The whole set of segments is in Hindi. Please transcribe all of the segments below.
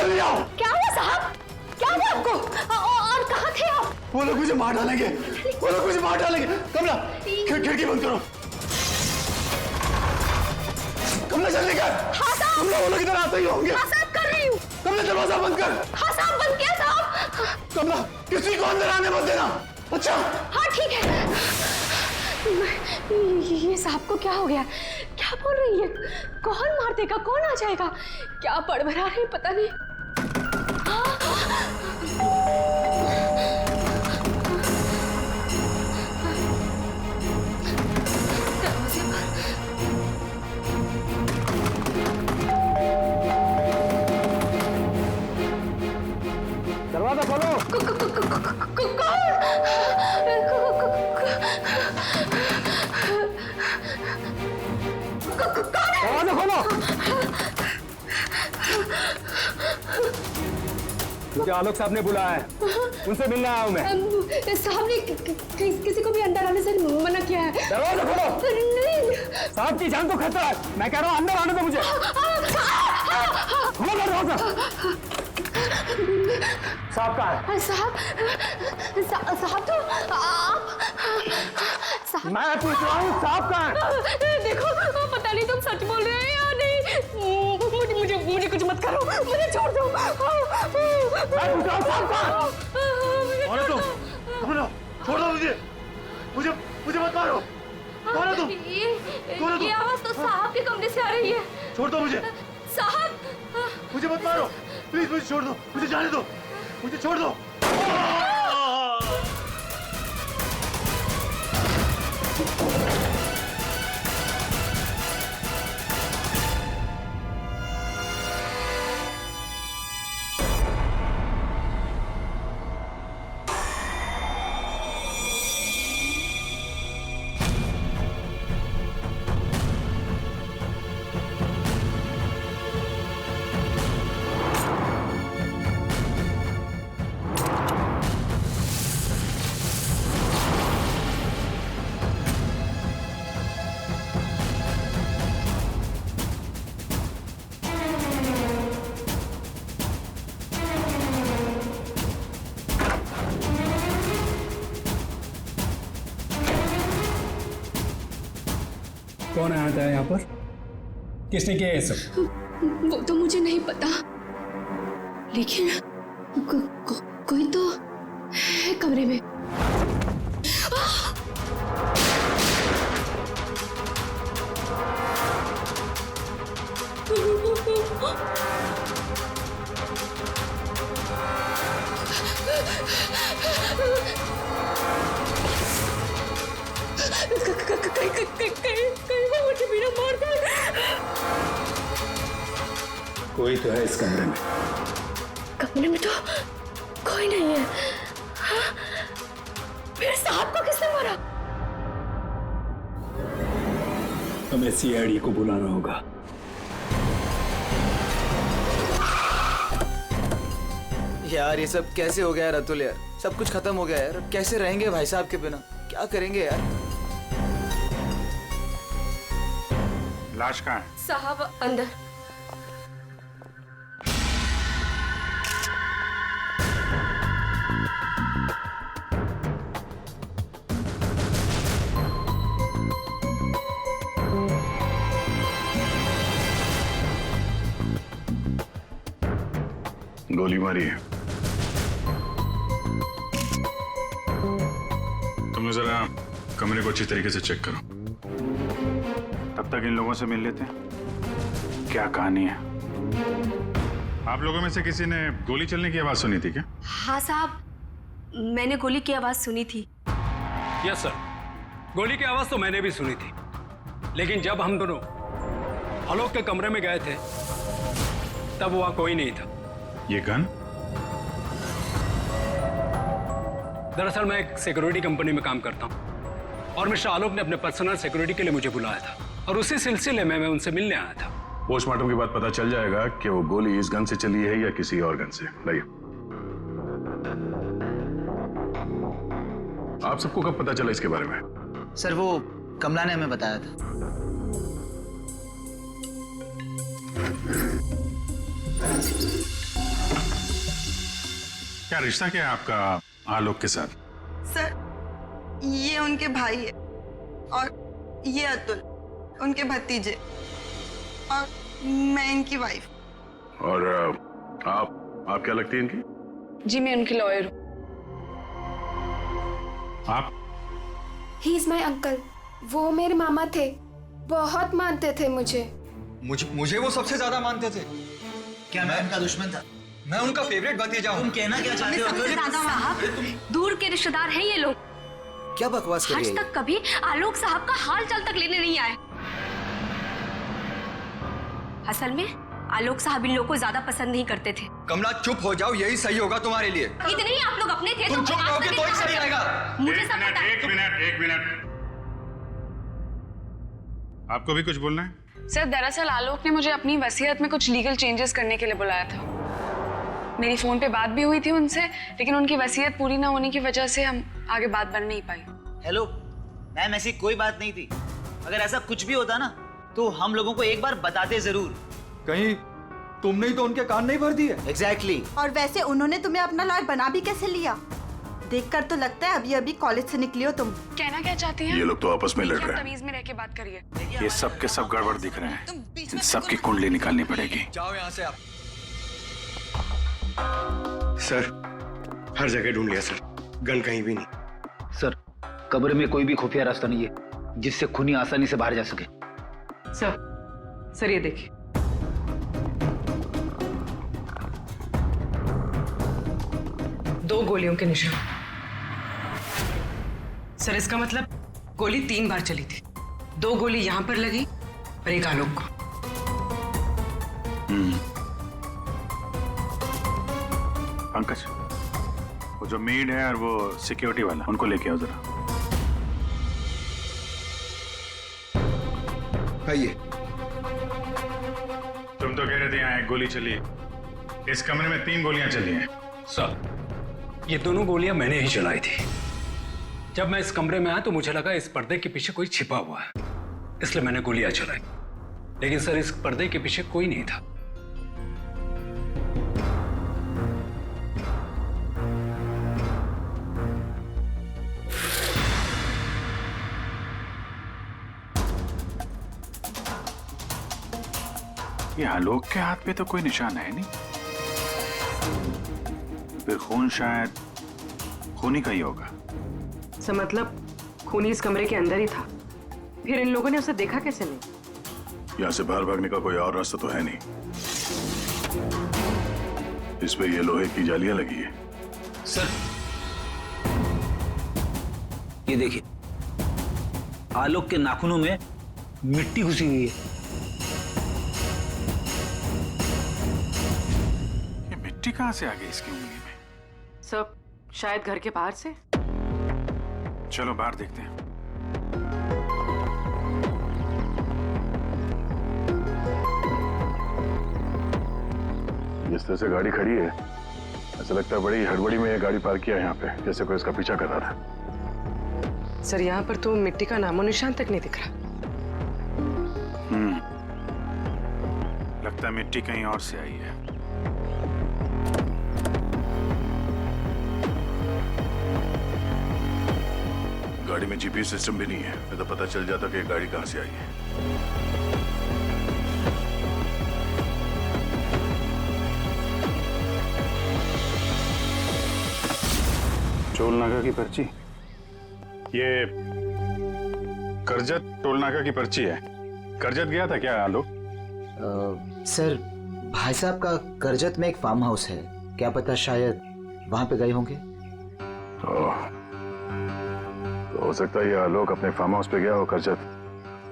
जल्दी आओ। क्या हुआ साहब? क्या हुआ आपको? और कहाँ थे आप? वो लोग मुझे मार डालेंगे, वो लोग मुझे मार डालेंगे। कमला खिड़की बंद करो। कमला जल्दी कर। हाँ साहब। कमला वो लोग इधर आते ही होंगे। हाँ साहब कर रही हूँ। कमला दरवाजा बंद कर। हाँ साहब बंद किया साहब। कमला किसी को अंदर आने मत देना। अच्छा हाँ ठीक है। ये साहब को क्या हो गया? क्या बोल रही है? कौन मार देगा? कौन आ जाएगा? क्या बड़बड़ा रही पता नहीं। दरवाजा खोलो। दरवाजा खोलो। मुझे आलोक साहब ने बुलाया है, उनसे मिलने आया हूं मैं। साहब ने किसी को भी अंदर आने से मना किया है। दरवाजा खोलो। नहीं साहब की जान को खतरा है, मैं कह रहा हूं अंदर आने दो मुझे। खोलो दरवाजा। साहब कहाँ है? साहब तो आप साहब। मैं पूछ रहा हूँ साहब कहाँ है? देखो पता नहीं तुम सच बोल रहे हैं या नहीं। मुझे कुछ मत करो, मुझे छोड़ दो। मैं पूछ रहा हूँ साहब कहाँ है? कौन है तुम? छोड़ दो मुझे मत मारो। कौन है तुम? ये आवाज तो साहब के कमरे से आ रही है। छोड़ दो मुझे। साहब मुझे मत मारो प्लीज, मुझे छोड़ दो, मुझे जाने दो, मुझे छोड़ दो। कौन आया था यहाँ पर? किसने किया ये सब? वो तो मुझे नहीं पता, लेकिन कोई तो है कमरे में। कहीं वो मुझे भी ना मार दे। कोई तो है इस कमरे में। कमरे में तो कोई नहीं है। हाँ? फिर साहब को किसने मारा? हमें सीआईडी को बुलाना होगा। यार ये सब कैसे हो गया रतुल यार? सब कुछ खत्म हो गया यार, कैसे रहेंगे भाई साहब के बिना? क्या करेंगे यार? लाश कहाँ है? साहब अंदर। गोली मारी है। तुम जरा कमरे को अच्छी तरीके से चेक करो, तब तक इन लोगों से मिल लेते हैं। क्या कहानी है? आप लोगों में से किसी ने गोली चलने की आवाज सुनी थी क्या? हाँ साहब, मैंने गोली की आवाज सुनी थी। यस सर, गोली की आवाज तो मैंने भी सुनी थी, लेकिन जब हम दोनों आलोक के कमरे में गए थे तब वहां कोई नहीं था। ये गन? दरअसल मैं एक सिक्योरिटी कंपनी में काम करता हूं और मिस्टर आलोक ने अपने पर्सनल सिक्योरिटी के लिए मुझे बुलाया था और उसी सिलसिले में मैं उनसे मिलने आया था। पोस्टमार्टम के बाद पता चल जाएगा कि वो गोली इस गन से चली है या किसी और गन से। लाइए। आप सबको कब पता चला इसके बारे में? सर वो कमला ने हमें बताया था। क्या रिश्ता क्या है आपका आलोक के साथ? सर, ये उनके भाई है और ये अतुल उनके भतीजे और मैं इनकी वाइफ। और आप क्या लगती हैं इनकी? जी मैं उनकी लॉयर हूँ। आप? He is my uncle. वो मेरे मामा थे, बहुत मानते थे मुझे। मुझे वो सबसे ज्यादा मानते थे। क्या मैं उनका दुश्मन था? मैं उनका फेवरेट भतीजा हूँ। तुम कहना क्या चाहते हो? साहब, दूर के रिश्तेदार हैं ये लोग। क्या बकवास कर रही आज है? तक कभी आलोक साहब का हाल चाल तक लेने नहीं आए। असल में आलोक साहब इन लोगों को ज्यादा पसंद नहीं करते थे। कमला चुप हो जाओ, यही सही होगा तुम्हारे लिए। इतने ही आप लोग अपने थे तुम तो चुप रहोगे तो ही सही रहेगा। मुझे सब पता है। एक मिनट। आपको भी कुछ बोलना है? सर दरअसल आलोक ने मुझे अपनी वसीयत में कुछ लीगल चेंजेस करने के लिए बुलाया था। मेरी फोन पे बात भी हुई थी उनसे, लेकिन उनकी वसीयत पूरी ना होने की वजह से हम आगे बात बढ़ नहीं पाई। हेलो मैम, ऐसी कोई बात नहीं थी। अगर ऐसा कुछ भी होता ना तो हम लोगों को एक बार बताते जरूर। कहीं तुमने ही तो उनके कान नहीं भर दिए? एग्जैक्टली। और वैसे उन्होंने तुम्हें अपना लॉयर बना भी कैसे लिया? देखकर तो लगता है अभी अभी कॉलेज से निकली हो तुम। कहना क्या चाहती हैं? ये लोग तो आपस में लड़ रहे हैं। तमीज में रह के बात करिए। ये सब के सब गड़बड़ दिख रहे हैं। इन सबकी कुंडली निकालनी पड़ेगी। जाओ यहाँ से आप। सर, हर जगह ढूंढ लिया सर, गन कहीं भी नहीं। सर, कब्र में कोई भी खुफिया रास्ता नहीं है जिससे खूनी आसानी से बाहर जा सके। सर ये देखिए। दो गोलियों के निशान। सर इसका मतलब गोली 3 बार चली थी। 2 गोली यहाँ पर लगी और एक आलोक को। पंकज, वो जो मेड है और वो सिक्योरिटी वाला, उनको लेके आओ जरा। आइए। तुम तो कह रहे थे यहाँ 1 गोली चली है। इस कमरे में 3 गोलियां चली हैं। सर, ये दोनों गोलियां मैंने ही चलाई थी। जब मैं इस कमरे में आया तो मुझे लगा इस पर्दे के पीछे कोई छिपा हुआ है, इसलिए मैंने गोलियां चलाई। लेकिन सर, इस पर्दे के पीछे कोई नहीं था। ये आलोक के हाथ पे तो कोई निशान है नहीं, फिर खून शायद खूनी का ही होगा। सर मतलब खूनी इस कमरे के अंदर ही था, फिर इन लोगों ने उसे देखा कैसे नहीं? यहाँ से बाहर भागने का कोई और रास्ता तो है नहीं। इस पे ये लोहे की जालियां लगी है। सर ये देखिए, आलोक के नाखूनों में मिट्टी घुसी हुई है। ये मिट्टी कहाँ से आ गई इसकी उंगली में? सब शायद घर के बाहर से। चलो बाहर देखते हैं। जिस तरह से गाड़ी खड़ी है, ऐसा लगता है बड़ी हड़बड़ी में ये गाड़ी पार्क किया है यहाँ पे, जैसे कोई इसका पीछा कर रहा था। सर यहाँ पर तो मिट्टी का नामो निशान तक नहीं दिख रहा। लगता है मिट्टी कहीं और से आई है। गाड़ी में जीपीएस सिस्टम भी नहीं है, नहीं तो पता चल जाता कि ये गाड़ी कहां से आई है। टोल नाका की पर्ची, ये करजत टोल नाका की पर्ची है। करजत गया था क्या आलोक? सर, भाई साहब का करजत में एक फार्म हाउस है, क्या पता शायद वहां पे गए होंगे। तो हो सकता है ये आलोक अपने फार्म हाउस पे गया हो करजत।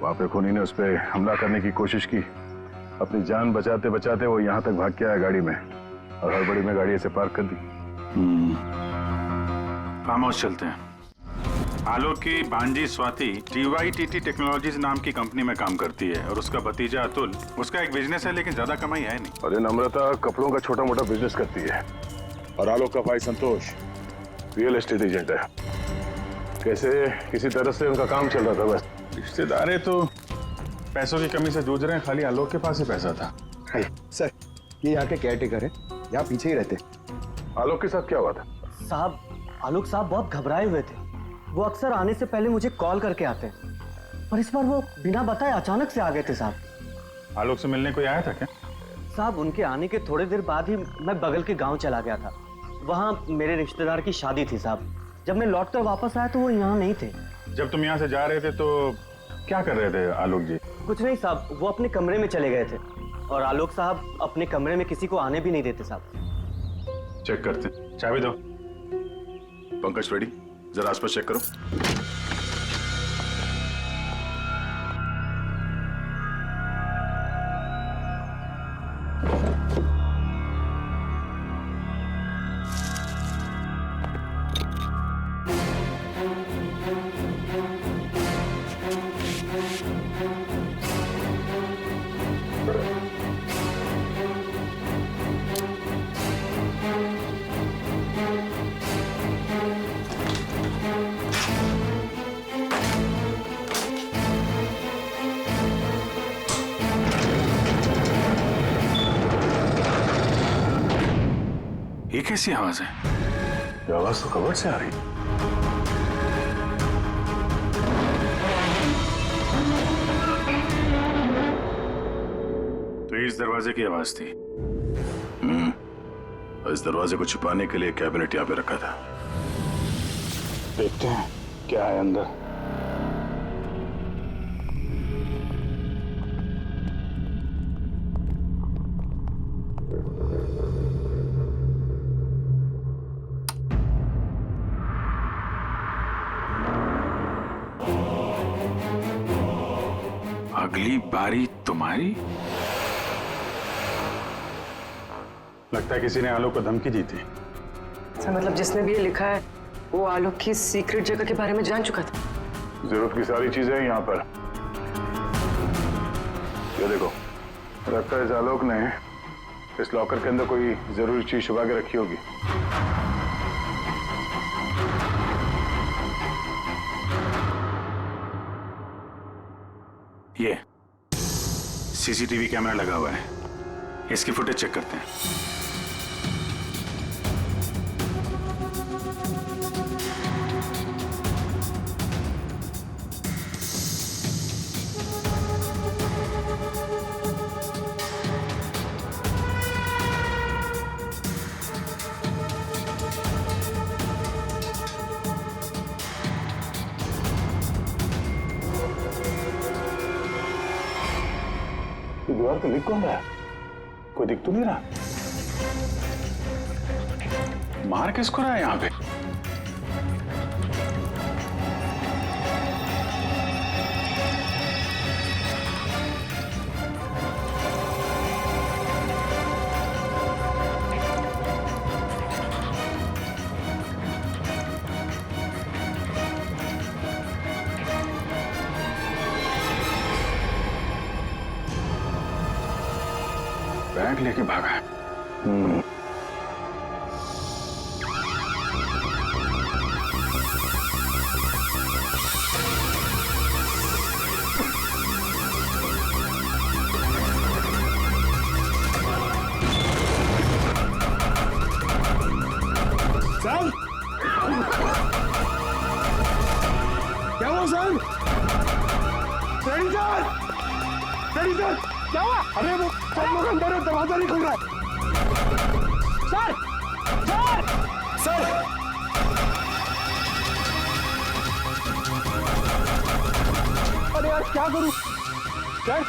वहां पे खूनी ने उस पर हमला करने की कोशिश की। अपनी जान बचाते बचाते वो यहाँ तक भाग के आया गाड़ी में, और हड़बड़ी में गाड़ी ऐसे पार्क कर दी। फार्म हाउस चलते हैं। आलोक की भांजी स्वाति DYTT टेक्नोलॉजीज नाम की कंपनी में काम करती है, और उसका भतीजा अतुल, उसका एक बिजनेस है लेकिन ज्यादा कमाई है नहीं। और ये नम्रता कपड़ों का छोटा मोटा बिजनेस करती है, और आलोक का भाई संतोष रियल एस्टेट एजेंट है। कैसे किसी तरह से उनका काम चल रहा था बस। रिश्तेदार तो पैसों की कमी से जूझ रहे हैं, खाली आलोक के पास ही पैसा था। सर, ये यहाँ के केयर टेकर है, यहाँ पीछे ही रहते। आलोक के साथ क्या हुआ था? साहब, आलोक साहब बहुत घबराए हुए थे। वो अक्सर आने से पहले मुझे कॉल करके आते हैं, पर इस बार वो बिना बताए अचानक से आ गए थे साहब। आलोक से मिलने कोई आया था क्या? साहब, उनके आने के थोड़ी देर बाद ही मैं बगल के गांव चला गया था। वहाँ मेरे रिश्तेदार की शादी थी साहब। जब मैं लौटकर वापस आया तो वो यहाँ नहीं थे। जब तुम यहाँ से जा रहे थे तो क्या कर रहे थे आलोक जी? कुछ नहीं साहब, वो अपने कमरे में चले गए थे और आलोक साहब अपने कमरे में किसी को आने भी नहीं देते साहब। चेक करते, चाबी दो। पंकज रेडी, जरा आसपास चेक करो। ये कैसी आवाज है? ये आवाज तो कबर्ड से आ रही। तो इस दरवाजे की आवाज थी। इस दरवाजे को छुपाने के लिए कैबिनेट यहाँ पे रखा था। देखते हैं क्या है अंदर। अगली बारी तुम्हारी। लगता है किसी ने आलोक को धमकी दी थी। सर, मतलब जिसने भी ये लिखा है वो आलोक की सीक्रेट जगह के बारे में जान चुका था। जरूरत की सारी चीजें हैं यहाँ पर। ये देखो, लगता है इस आलोक ने इस लॉकर के अंदर कोई जरूरी चीज छुपा के रखी होगी। ये सीसीटीवी कैमरा लगा हुआ है, इसकी फुटेज चेक करते हैं। दीवार पे लिख कौन रहा है? कोई दिख तो नहीं रहा। मार किसको रहा है यहाँ पे? बैग लेके भागा है। सर, क्या हुआ सर? सर, क्या हुआ? अरे वो सब लोग अंदर है, दरवाजा नहीं खुल रहा है। सर, सर, सर, अरे यार क्या करूं? सर,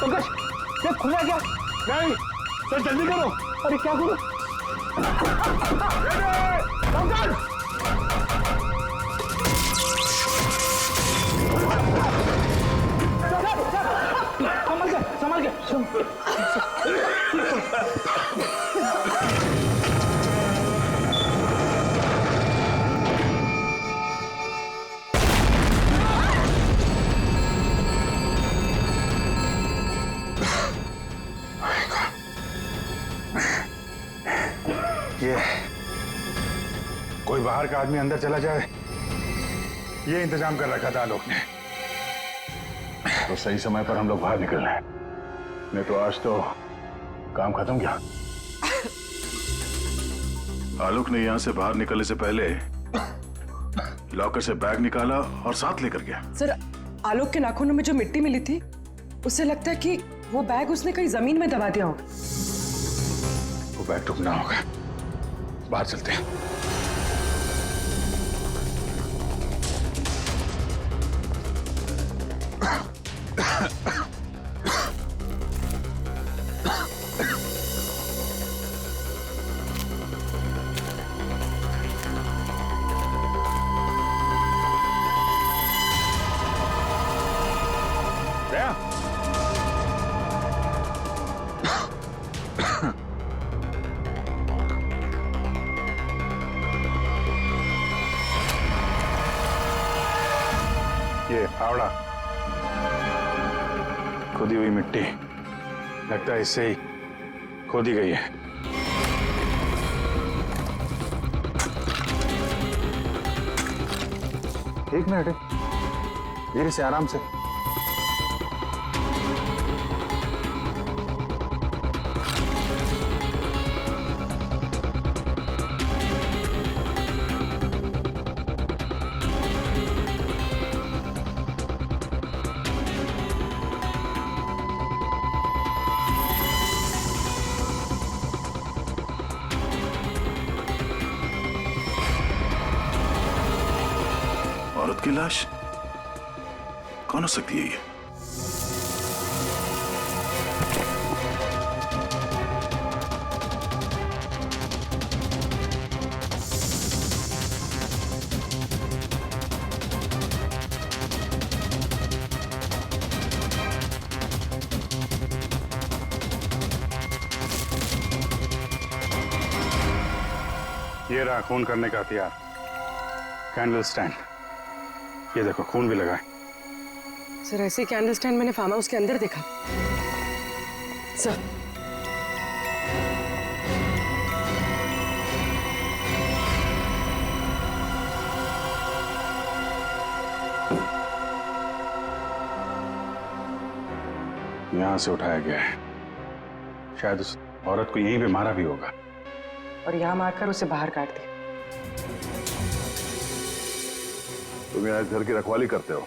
पंकज, ये खुला क्या? नहीं सर, जल्दी करो। अरे क्या करो? पंकज, संभल के। ये कोई बाहर का आदमी अंदर चला जाए ये इंतजाम कर रखा था आलोक ने। तो सही समय पर हम लोग बाहर निकल रहे हैं, नहीं तो आज तो काम खत्म गया। आलोक ने यहां से बाहर निकलने से पहले लॉकर से बैग निकाला और साथ लेकर गया। सर, आलोक के नाखूनों में जो मिट्टी मिली थी, उससे लगता है कि वो बैग उसने कहीं जमीन में दबा दिया होगा। वो बैग टुकना होगा। बाहर चलते हैं। ये फावड़ा, खुदी हुई मिट्टी, लगता है इससे ही खोदी गई है। एक मिनट, धीरे से, आराम से। औरत की लाश कौन हो सकती है ये? ये रहा खून करने का हथियार, कैंडल स्टैंड। ये देखो, खून भी लगा है। सर, ऐसे कैंडल स्टैंड मैंने फार्म हाउस के अंदर देखा। सर, यहां से उठाया गया है। शायद उस औरत को यहीं पे मारा भी होगा और यहाँ मारकर उसे बाहर काट दिया। तुम यहाँ इस घर की रखवाली करते हो,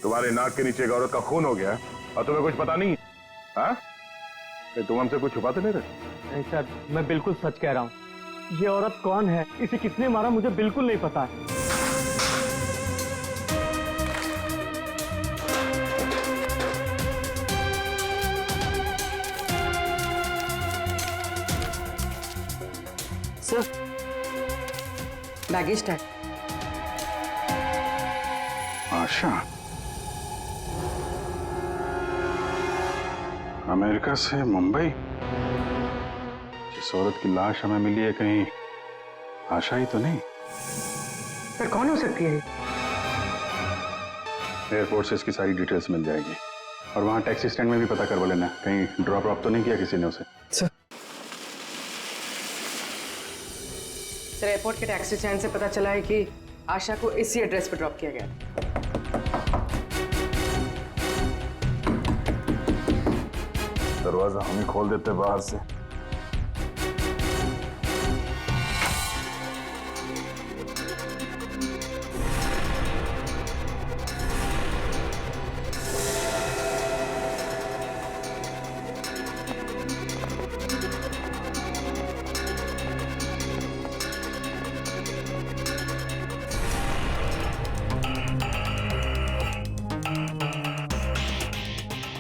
तुम्हारे नाक के नीचे एक औरत का खून हो गया और तुम्हें कुछ पता नहीं? हाँ? तुम हमसे कुछ छुपाते नहीं रहे? नहीं सर, मैं बिल्कुल सच कह रहा हूँ। ये औरत कौन है, इसे किसने मारा, मुझे बिल्कुल नहीं पता। Sir, baggage tag. Asha, America से मुंबई। जिस औरत की लाश हमें मिली है, कहीं आशा ही तो नहीं? सर, कौन हो सकती है? एयरपोर्ट से इसकी सारी डिटेल्स मिल जाएगी और वहां टैक्सी स्टैंड में भी पता करवा लेना, कहीं ड्रॉप ड्रॉप तो नहीं किया किसी ने उसे। सर, एयरपोर्ट के टैक्सी स्टैंड से पता चला है कि आशा को इसी एड्रेस पर ड्रॉप किया गया। दरवाजा हम ही खोल देते बाहर से।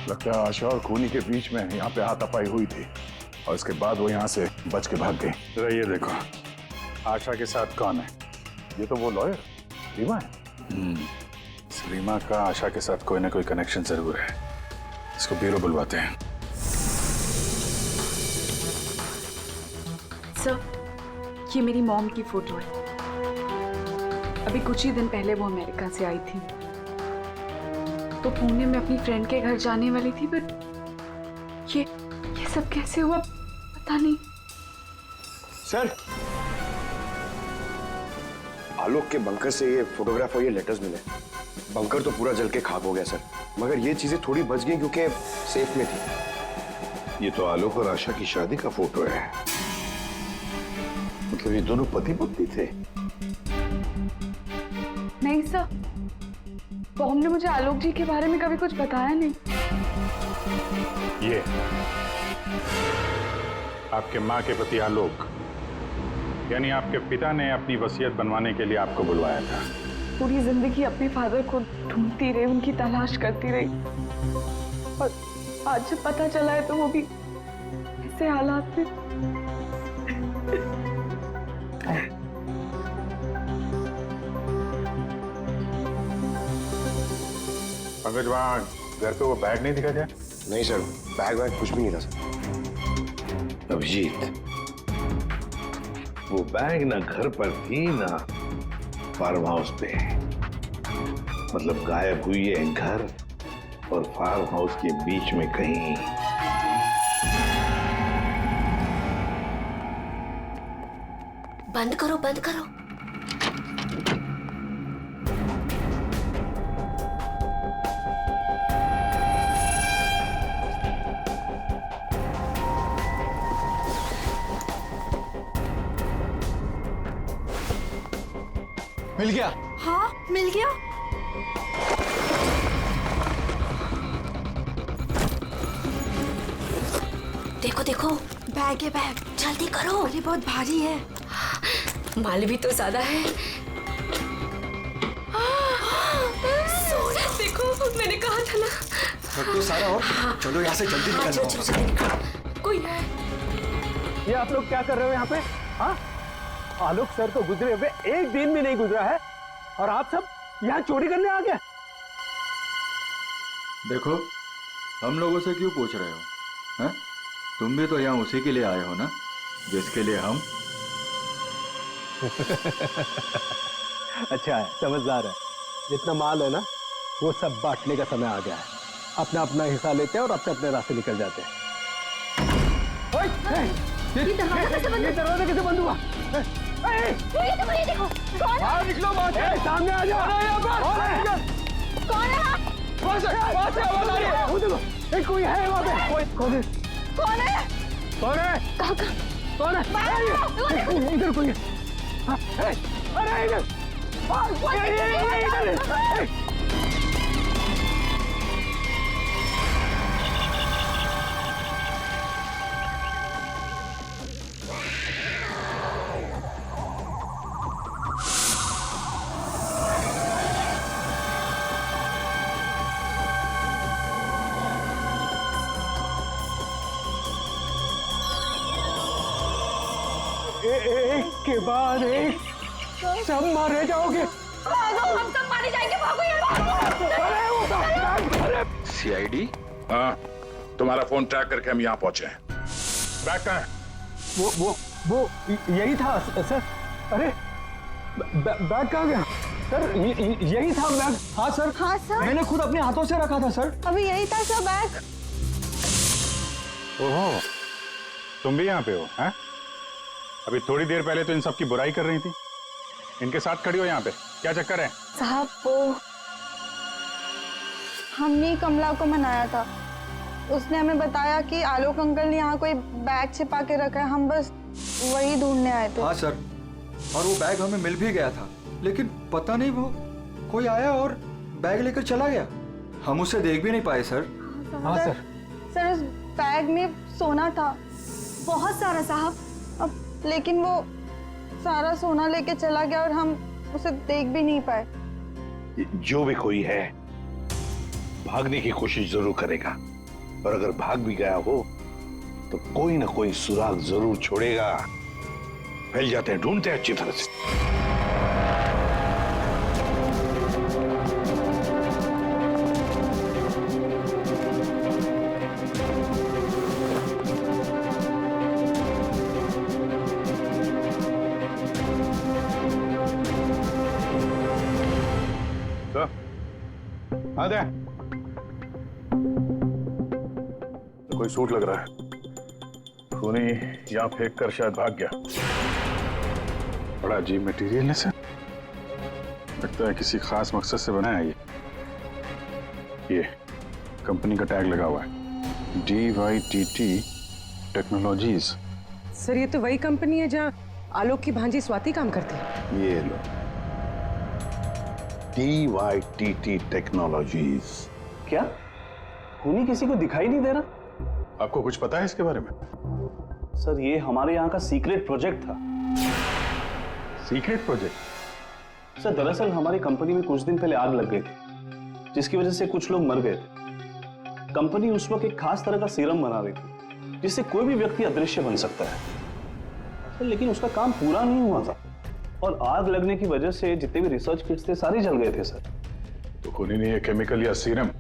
लगता है आशा और खूनी के बीच में यहाँ पे हाथापाई हुई थी और इसके बाद वो यहाँ से बच के भाग गई। जरा ये देखो, आशा के साथ कौन है? ये तो वो लॉयर रीमा है। रीमा का आशा के साथ कोई ना कोई कनेक्शन जरूर है। इसको ब्यूरो बुलवाते हैं। सर, ये मेरी मॉम की फोटो है। अभी कुछ ही दिन पहले वो अमेरिका से आई थी, तो पुणे में अपनी फ्रेंड के घर जाने वाली थी, बट ये सब कैसे हुआ पता नहीं। सर, आलोक के बंकर से ये फोटोग्राफ और ये लेटर्स मिले। बंकर तो पूरा जल के खाक हो गया सर, मगर ये चीजें थोड़ी बच गई क्योंकि सेफ में थी। ये तो आलोक और आशा की शादी का फोटो है। मतलब ये दोनों पति पत्नी थे? नहीं सर, बॉम ने मुझे आलोक जी के बारे में कभी कुछ बताया नहीं। ये आपके माँ के पति आलोक, यानी आपके पिता ने अपनी वसीयत बनवाने के लिए आपको बुलवाया था। पूरी जिंदगी अपने फादर को ढूंढती रही, उनकी तलाश करती रही, और आज जब पता चला है तो वो भी ऐसे हालात में। पंकज, वहाँ घर पे वो बैग नहीं दिखा क्या? नहीं सर, बैग वैग कुछ भी नहीं था सर। अभिजीत, वो बैग ना घर पर थी ना फार्म हाउस पे। मतलब गायब हुई है घर और फार्म हाउस के बीच में कहीं। बंद करो, बंद करो। मिल गया? हाँ, मिल गया। देखो देखो, बैग है बैग, जल्दी करो। ये बहुत भारी है, माल भी तो ज्यादा है। सोना, देखो मैंने कहा था ना। सब तो सारा और चलो यहाँ से जल्दी निकल चलो चलो जल्दी निकलो। कोई है? ये आप लोग क्या कर रहे हो यहाँ पे? हाँ, आलोक सर को गुजरे हुए एक दिन भी नहीं गुजरा है और आप सब यहाँ चोरी करने आ गए। देखो, हम लोगों से क्यों पूछ रहे हो? हैं? तुम भी तो यहाँ उसी के लिए आए हो ना, जिसके लिए हम। अच्छा है, समझदार है। जितना माल है ना, वो सब बांटने का समय आ गया है। अपना अपना हिस्सा लेते हैं और अपने अपने रास्ते निकल जाते हैं। ये दरवाजा कैसे बंद हुआ? ये देखो, कौन है? बाहर निकलो, सामने आ जाओ। कौन है? वहाँ से आवाज आ रही है। वो देखो, कोई है वहाँ पे। कौन है? कौन है? कौन है? कहाँ? कौन है? इधर कोई है। अरे इधर। एक के बाद एक सब मारे जाओगे। भागो, हम सब मारे जाएंगे। भागो यार। सीआईडी? हाँ, तुम्हारा फोन ट्रैक करके हम यहाँ पहुंचे हैं। बैग कहाँ है? वो यही था सर। अरे बैग कहाँ गया सर? यही था बैग। हाँ सर। हाँ सर, मैंने खुद अपने हाथों से रखा था सर। अभी यही था सर बैग। ओहो, तुम भी यहाँ पे हो? हैं? अभी थोड़ी देर पहले तो इन सब की बुराई कर रही थी, इनके साथ खड़ी हो यहाँ पे, क्या चक्कर है? साहब, वो हमने कमला को मनाया था। उसने हमें बताया कि आलोक अंकल ने यहाँ कोई बैग छिपा के रखा है, हम बस वही ढूंढने आए थे। हाँ सर, और वो बैग हमें मिल भी गया था, लेकिन पता नहीं वो कोई आया और बैग लेकर चला गया। हम उसे देख भी नहीं पाए सर। हाँ सर। सर, उस बैग में सोना था, बहुत सारा साहब। अब लेकिन वो सारा सोना लेके चला गया और हम उसे देख भी नहीं पाए। जो भी कोई है भागने की कोशिश जरूर करेगा, और अगर भाग भी गया हो तो कोई ना कोई सुराग जरूर छोड़ेगा। फैल जाते हैं, ढूंढते हैं अच्छी तरह से। आ दे। कोई सूट लग रहा है, खूनी यहाँ फेंक कर शायद भाग गया। बड़ा अजीब मटेरियल है सर। लगता है किसी खास मकसद से बनाया है ये कंपनी का टैग लगा हुआ है, DYTT टेक्नोलॉजीज। सर ये तो वही कंपनी है जहाँ आलोक की भांजी स्वाति काम करती है। ये लो, DYTT टेक्नोलॉजीज। क्या खूनी किसी को दिखाई नहीं दे रहा? आपको कुछ पता है इसके बारे में? सर ये हमारे यहाँ का सीक्रेट प्रोजेक्ट था। Secret project? सर दरअसल हमारी कंपनी में कुछ दिन पहले आग लग गई थी, जिसकी वजह से कुछ लोग मर गए थे। कंपनी उस वक्त एक खास तरह का सीरम बना रही थी, जिससे कोई भी व्यक्ति अदृश्य बन सकता है। सर लेकिन उसका काम पूरा नहीं हुआ था, और आग लगने की वजह से जितने भी रिसर्च किट्स थे सारे जल गए थे सर। तो खूनी ने ये केमिकल या सीरम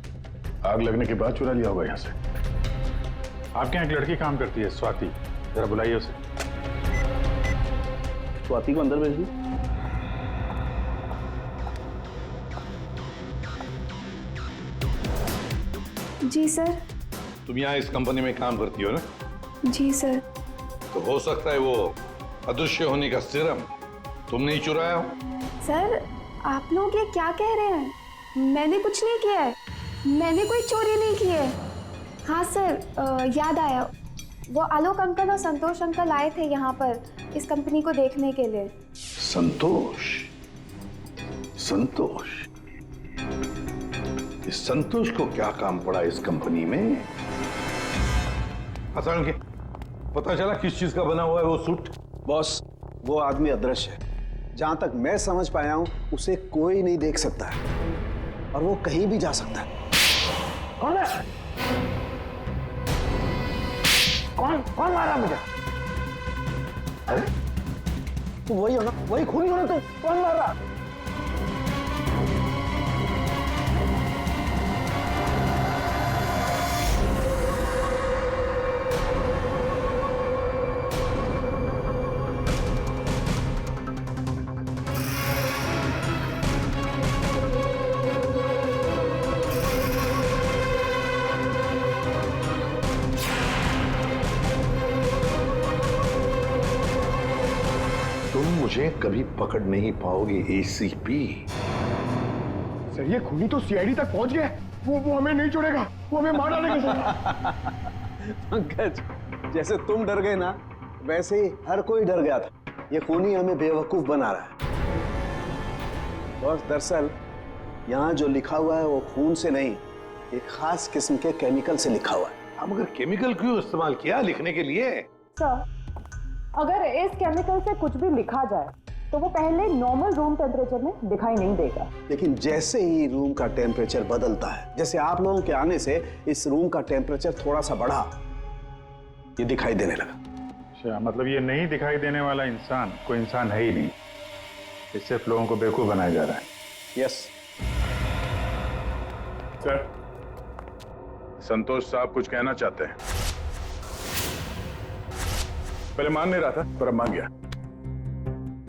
आग लगने के बाद चुरा लिया होगा यहाँ से। आपके यहाँ एक लड़की काम करती है, स्वाति, जरा बुलाइए उसे। स्वाति को अंदर भेज दी। जी सर। तुम यहाँ इस कंपनी में काम करती हो ना? जी सर। तो हो सकता है वो अदृश्य होने का सीरम तुमने ही चुराया हो। सर आप लोग ये क्या कह रहे हैं? मैंने कुछ नहीं किया है, मैंने कोई चोरी नहीं की है। हाँ सर याद आया, वो आलोक अंकल और संतोष अंकल आए थे यहाँ पर इस कंपनी को देखने के लिए। संतोष? संतोष? इस संतोष को क्या काम पड़ा इस कंपनी में? अचानक के पता चला किस चीज का बना हुआ है वो सूट? बॉस वो आदमी अदृश्य है, जहां तक मैं समझ पाया हूं उसे कोई नहीं देख सकता है और वो कहीं भी जा सकता है। कौन है? कौन मारा मुझे? अरे तो वही हो ना, वही खूनी हो ना, तो कौन मार रहा? मुझे कभी पकड़ नहीं पाओगे ACP। सर ये खूनी तो CID तक पहुंच गया। वो हमें नहीं छोड़ेगा, वो हमें मार डालेगा। पंकज जैसे तुम डर गए ना, वैसे ही हर कोई डर गया था। ये खूनी हमें बेवकूफ बना रहा है। और दरअसल यहाँ जो लिखा हुआ है वो खून से नहीं, एक खास किस्म के केमिकल से लिखा हुआ है। हम अगर केमिकल क्यों इस्तेमाल किया लिखने के लिए? सर अगर इस केमिकल से कुछ भी लिखा जाए तो वो पहले नॉर्मल रूम टेम्परेचर में दिखाई नहीं देगा, लेकिन जैसे ही रूम का टेम्परेचर बदलता है, जैसे आप लोगों के आने से इस रूम का टेम्परेचर थोड़ा सा बढ़ा, ये दिखाई देने लगा। अच्छा, मतलब ये नहीं दिखाई देने वाला इंसान कोई इंसान है ही नहीं, इस सिर्फ लोगों को बेवकूफ बनाया जा रहा है। यस सर, संतोष साहब कुछ कहना चाहते हैं। पहले मान नहीं रहा था पर अब मान गया।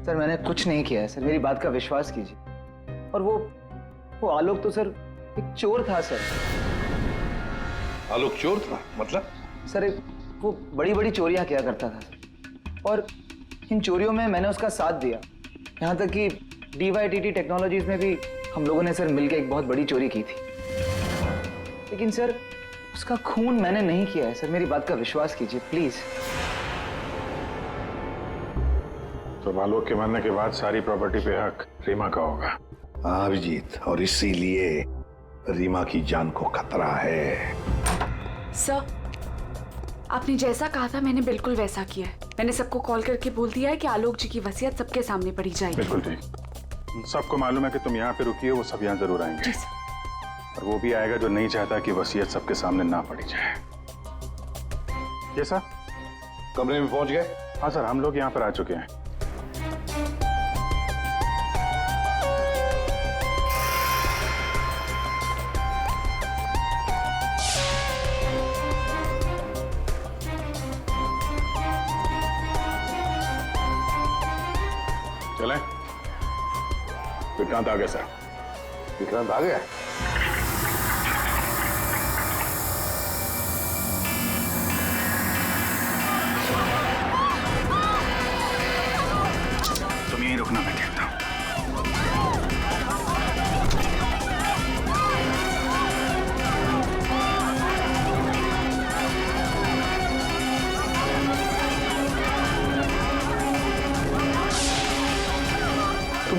सर मैंने कुछ नहीं किया है सर, मेरी बात का विश्वास कीजिए। और वो आलोक तो सर एक चोर था सर। आलोक चोर था? मतलब? सर वो बड़ी बड़ी चोरियां किया करता था और इन चोरियों में मैंने उसका साथ दिया। यहाँ तक कि DYTT टेक्नोलॉजीज में भी हम लोगों ने सर मिलकर एक बहुत बड़ी चोरी की थी। लेकिन सर उसका खून मैंने नहीं किया है सर, मेरी बात का विश्वास कीजिए प्लीज। तो आलोक के मरने के बाद सारी प्रॉपर्टी पे हक रीमा का होगा। हाँ अभिजीत, और इसीलिए रीमा की जान को खतरा है। सर आपने जैसा कहा था मैंने बिल्कुल वैसा किया है। मैंने सबको कॉल करके बोल दिया है कि आलोक जी की वसीयत सबके सामने पड़ी जाएगी। बिल्कुल ठीक। सबको मालूम है कि तुम यहाँ पे रुकी हो, वो सब यहाँ जरूर आएंगे। जी सर। और वो भी आएगा जो नहीं चाहता कि वसीयत सबके सामने ना पड़ी जाए। ये सर कमरे में पहुंच गए? हाँ सर, हम लोग यहाँ पर आ चुके हैं। चलें? विक्रांत आ गया सर। विक्रांत आ गया? तुम यहीं रुकना, मैं देखता हूं।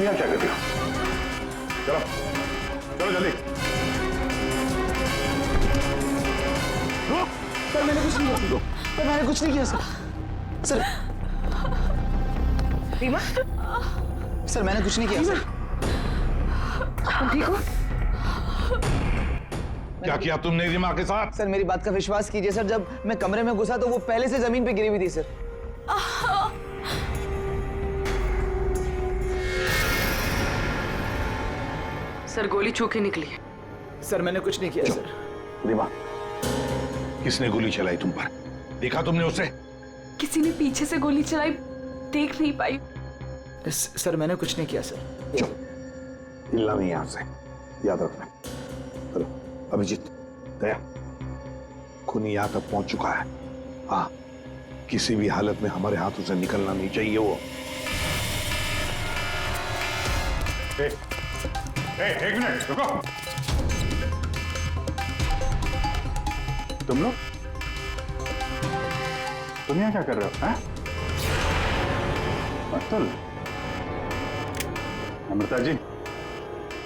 यहाँ क्या कर रही हो? चलो चलो जल्दी। सर मैंने कुछ नहीं किया। सर मैंने कुछ नहीं किया सर। सर रीमा, सर मैंने कुछ नहीं किया सर। तुम ठीक हो? क्या किया तुमने रीमा के साथ? सर मेरी बात का विश्वास कीजिए सर, जब मैं कमरे में घुसा तो वो पहले से जमीन पे गिरी हुई थी सर। सर गोली छू के निकली है। सर मैंने कुछ नहीं किया सर। रीमा, किसने गोली चलाई तुम पर? देखा तुमने उसे? किसी ने पीछे से गोली चलाई, देख नहीं पाई। सर मैंने कुछ नहीं किया सर। हिलना नहीं यहां से, याद रखना। चलो अभिजीत, दया, खूनी यहां तक पहुंच चुका है। हाँ, किसी भी हालत में हमारे हाथों से निकलना नहीं चाहिए वो। एक मिनट रुको। तुम लोग तुम यहाँ क्या कर रहे हो? हैं? अतुल, अमृता जी,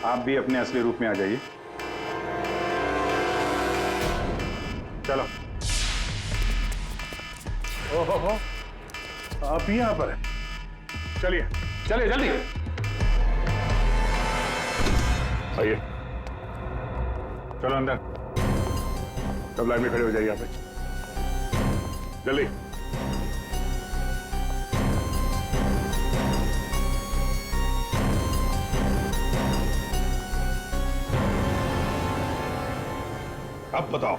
आप भी अपने असली रूप में आ जाइए। चलो। ओहो, आप ही यहाँ पर हैं। चलिए चलिए जल्दी आइए। चलो अंदर, सब लाइन में खड़े हो जाइए यहाँ पे, जल्दी। अब बताओ,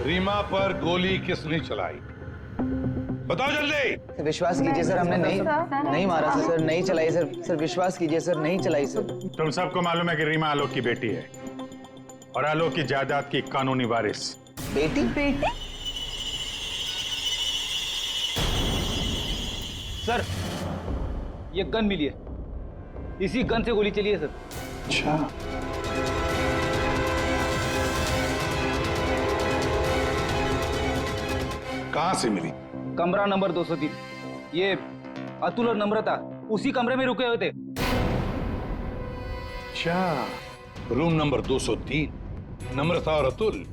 रीमा पर गोली किसने चलाई? बताओ जल्दी। विश्वास कीजिए सर, हमने नहीं मारा सर। नहीं चलाई सर। सर विश्वास कीजिए सर, नहीं चलाई सर। तुम सबको मालूम है कि रीमा आलोक की बेटी है और आलोक की जायदाद की कानूनी वारिस। बेटी? बेटी? सर ये गन मिली है, इसी गन से गोली चली है सर। अच्छा, कहां से मिली? कमरा नंबर 203। ये अतुल और नम्रता उसी कमरे में रुके हुए थे। अच्छा, रूम नंबर 203, नम्रता और अतुल।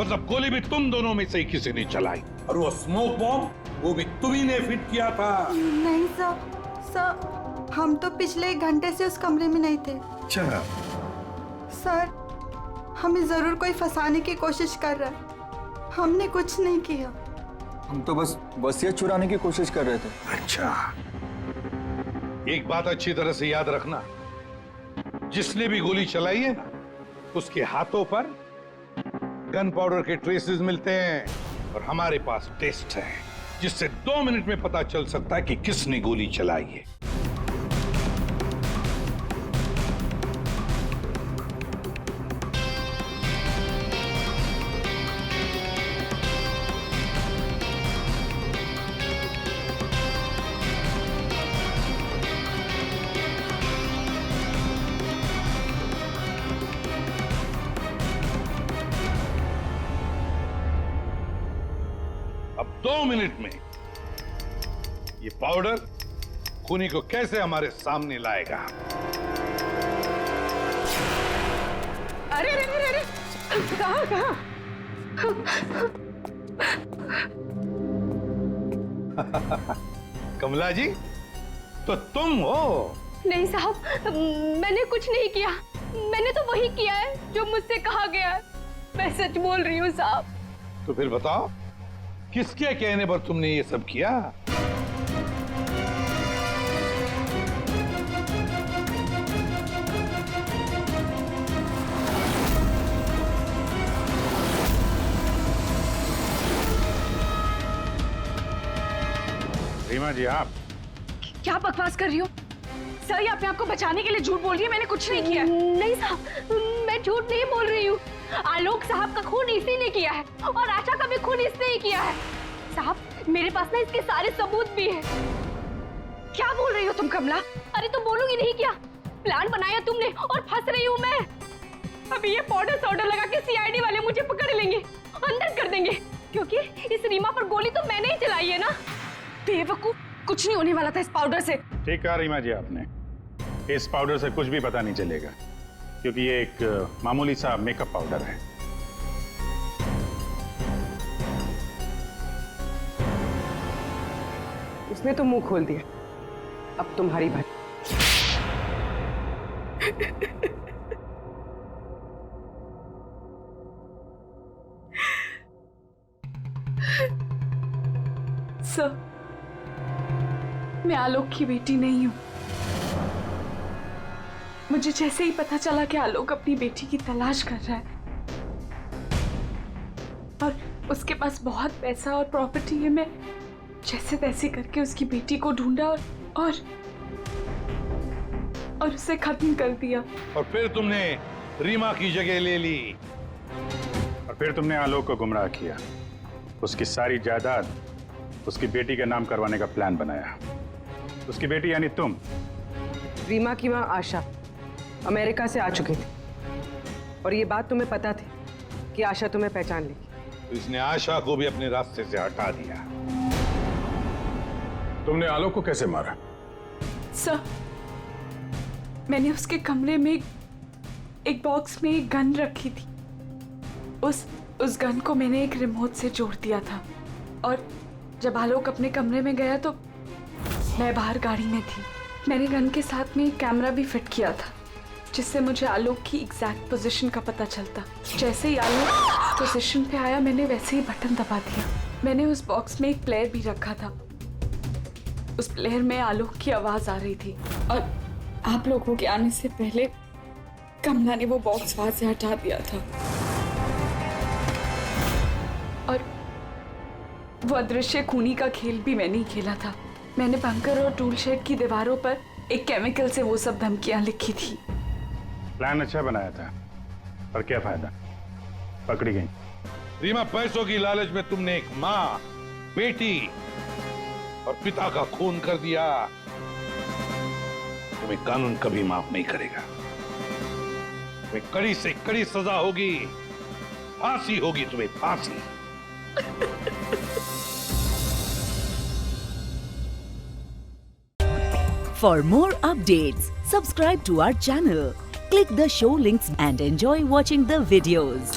मतलब गोली भी तुम दोनों में से ही किसी ने चलाई, और वो स्मोक बॉम्ब वो भी तुम्ही ने फिट किया था। नहीं सर, हम तो पिछले 1 घंटे से उस कमरे में नहीं थे। अच्छा, सर हमें जरूर कोई फंसाने की कोशिश कर रहा है। हमने कुछ नहीं किया। हम तो बस वसीयत चुराने की कोशिश कर रहे थे। अच्छा, एक बात अच्छी तरह से याद रखना, जिसने भी गोली चलाई है ना, उसके हाथों पर गन पाउडर के ट्रेसेस मिलते हैं, और हमारे पास टेस्ट है जिससे 2 मिनट में पता चल सकता है कि किसने गोली चलाई है। अब 2 मिनट में ये पाउडर खूनी को कैसे हमारे सामने लाएगा? अरे अरे अरे अरे, कहाँ कहाँ? कमला जी, तो तुम हो? नहीं साहब, मैंने कुछ नहीं किया। मैंने तो वही किया है जो मुझसे कहा गया है। मैं सच बोल रही हूँ साहब। तो फिर बताओ, किसके कहने पर तुमने ये सब किया? रीमा जी, आप क्या बकवास कर रही हो? सर ये अपने आप को बचाने के लिए झूठ बोल रही है, मैंने कुछ नहीं किया। नहीं साहब, मैं झूठ नहीं बोल रही हूँ। आलोक साहब का खून इसी ने किया है, और आशा का भी खून इसने ही किया है। साहब मेरे पास ना इसके सारे सबूत भी हैं। क्या बोल रही हो तुम कमला? अरे तो बोलूंगी नहीं क्या? प्लान बनाया तुमने और फंस रही हूँ मैं। अभी ये पाउडर साउडर लगा के सीआईडी वाले मुझे पकड़ लेंगे, अंदर कर देंगे, क्योंकि इस रीमा पर गोली तो मैंने ही चलाई है ना। बेवकूफ, कुछ नहीं होने वाला था इस पाउडर से। ठीक कहा रीमा जी आपने, इस पाउडर से कुछ भी पता नहीं चलेगा, क्योंकि ये एक मामूली सा मेकअप पाउडर है। उसने तो मुंह खोल दिया, अब तुम्हारी बात। सर, मैं आलोक की बेटी नहीं हूं। मुझे जैसे ही पता चला कि आलोक अपनी बेटी की तलाश कर रहा है और उसके पास बहुत पैसा और प्रॉपर्टी है, मैं जैसे तैसे करके उसकी बेटी को ढूंढा और उसे खत्म कर दिया। और फिर तुमने रीमा की जगह ले ली। और फिर तुमने आलोक को गुमराह किया, उसकी सारी जायदाद उसकी बेटी के नाम करवाने का प्लान बनाया। उसकी बेटी यानी तुम। रीमा की मां आशा अमेरिका से आ चुकी थी और ये बात तुम्हें पता थी कि आशा तुम्हें पहचान लेगी। तो इसने आशा को भी अपने रास्ते से हटा दिया। तुमने आलोक को कैसे मारा? सर, मैंने उसके कमरे में एक बॉक्स में एक गन रखी थी। उस गन को मैंने एक रिमोट से जोड़ दिया था और जब आलोक अपने कमरे में गया तो मैं बाहर गाड़ी में थी। मैंने गन के साथ में एक कैमरा भी फिट किया था जिससे मुझे आलोक की एग्जैक्ट पोजीशन का पता चलता। जैसे ही आलोक पोजीशन पे आया मैंने वैसे ही बटन दबा दिया। मैंने उस बॉक्स में एक प्लेयर भी रखा था। उस प्लेयर में आलोक की आवाज आ रही थी और आप लोगों के आने से पहले कमला ने वो बॉक्स वहां से हटा दिया था और वो अदृश्य खूनी का खेल भी मैंने ही खेला था। मैंने बंकर और टूल शेड की दीवारों पर एक केमिकल से वो सब धमकियां लिखी थी। प्लान अच्छा बनाया था, पर क्या फायदा, पकड़ी गई। रीमा, पैसों की लालच में तुमने एक माँ, बेटी और पिता का खून कर दिया। तुम्हें कानून कभी माफ नहीं करेगा। तुम्हें कड़ी से कड़ी सजा होगी, फांसी होगी तुम्हें, फांसी। For more updates, subscribe to our channel, click the show links and enjoy watching the videos.